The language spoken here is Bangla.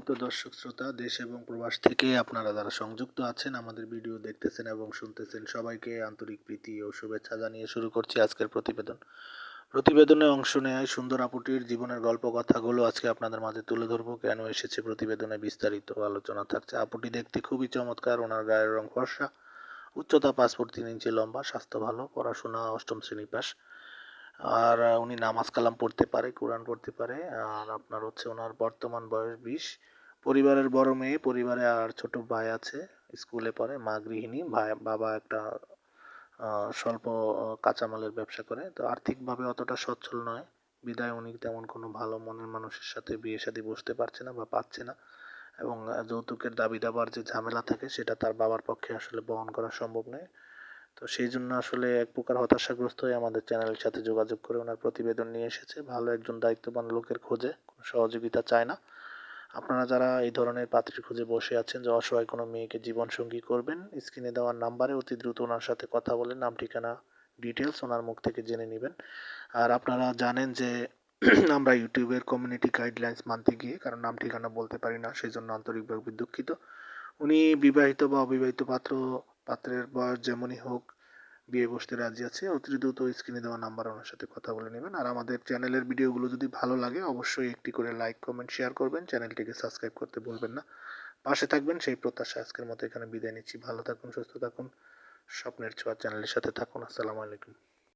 সম্মানিত দর্শক শ্রোতা, দেশ এবং প্রবাস থেকে আপনারা যারা সংযুক্ত আছেন, আমাদের ভিডিও দেখতেছেন এবং শুনতেছেন, সবাইকে আন্তরিক প্রীতি ও শুভেচ্ছা জানিয়ে শুরু করছি আজকের প্রতিবেদনে অংশ নেয় সুন্দর আপুটির জীবনের গল্প কথাগুলো আজকে আপনাদের মাঝে তুলে ধরবো। কেন এসেছে প্রতিবেদনে বিস্তারিত আলোচনা থাকছে। আপুটি দেখতে খুবই চমৎকার, ওনার গায়ের রং ফর্সা, উচ্চতা 5 ফুট 3 ইঞ্চি লম্বা, স্বাস্থ্য ভালো, পড়াশোনা অষ্টম শ্রেণী পাস। আর উনি নামাজ কালাম পড়তে পারে, কোরআন পড়তে পারে। আর আপনার হচ্ছে ওনার বর্তমান বয়স 20। পরিবারের বড় মেয়ে, পরিবারে আর ছোট ভাই আছে, স্কুলে পড়ে। মা গৃহিণী, ভাই বাবা একটা স্বল্প কাঁচামালের ব্যবসা করে। তো আর্থিকভাবে অতটা সচ্ছল নয়, বিধায় উনি তেমন কোনো ভালো মনের মানুষের সাথে বিয়ে শাদী বসতে পারছে না বা পাচ্ছে না। এবং যৌতুকের দাবি দাবার যে ঝামেলা থাকে সেটা তার বাবার পক্ষে আসলে বহন করা সম্ভব নয়। তো সেই জন্য আসলে এক প্রকার হতাশাগ্রস্ত হয়ে আমাদের চ্যানেলের সাথে যোগাযোগ করে ওনার প্রতিবেদন নিয়ে এসেছে। ভালো একজন দায়িত্ববান লোকের খোঁজে, কোনো সহযোগিতা চায় না। আপনারা যারা এই ধরনের পাত্রীর খোঁজে বসে আছেন, যে অসহায় কোনো মেয়েকে জীবনসঙ্গী করবেন, স্ক্রিনে দেওয়ার নাম্বারে অতি দ্রুত ওনার সাথে কথা বলে নাম ঠিকানা ডিটেলস ওনার মুখ থেকে জেনে নেবেন। আর আপনারা জানেন যে আমরা ইউটিউবের কমিউনিটি গাইডলাইন্স মানতে গিয়ে কারণ নাম ঠিকানা বলতে পারি না, সেই জন্য আন্তরিকভাবে দুঃখিত। উনি বিবাহিত বা অবিবাহিত পাত্রের বয়স যেমনই হোক বিয়ে বসতে রাজি আছে। অতি দ্রুত স্ক্রিনে দেওয়া নাম্বার ওনার সাথে কথা বলে নেবেন। আর আমাদের চ্যানেলের ভিডিওগুলো যদি ভালো লাগে অবশ্যই একটি করে লাইক কমেন্ট শেয়ার করবেন, চ্যানেলটিকে সাবস্ক্রাইব করতে ভুলবেন না। পাশে থাকবেন সেই প্রত্যাশা আজকের মতো এখানে বিদায় নিচ্ছি। ভালো থাকুন, সুস্থ থাকুন, স্বপ্নের ছোঁয়া চ্যানেলের সাথে থাকুন। আসসালামু আলাইকুম।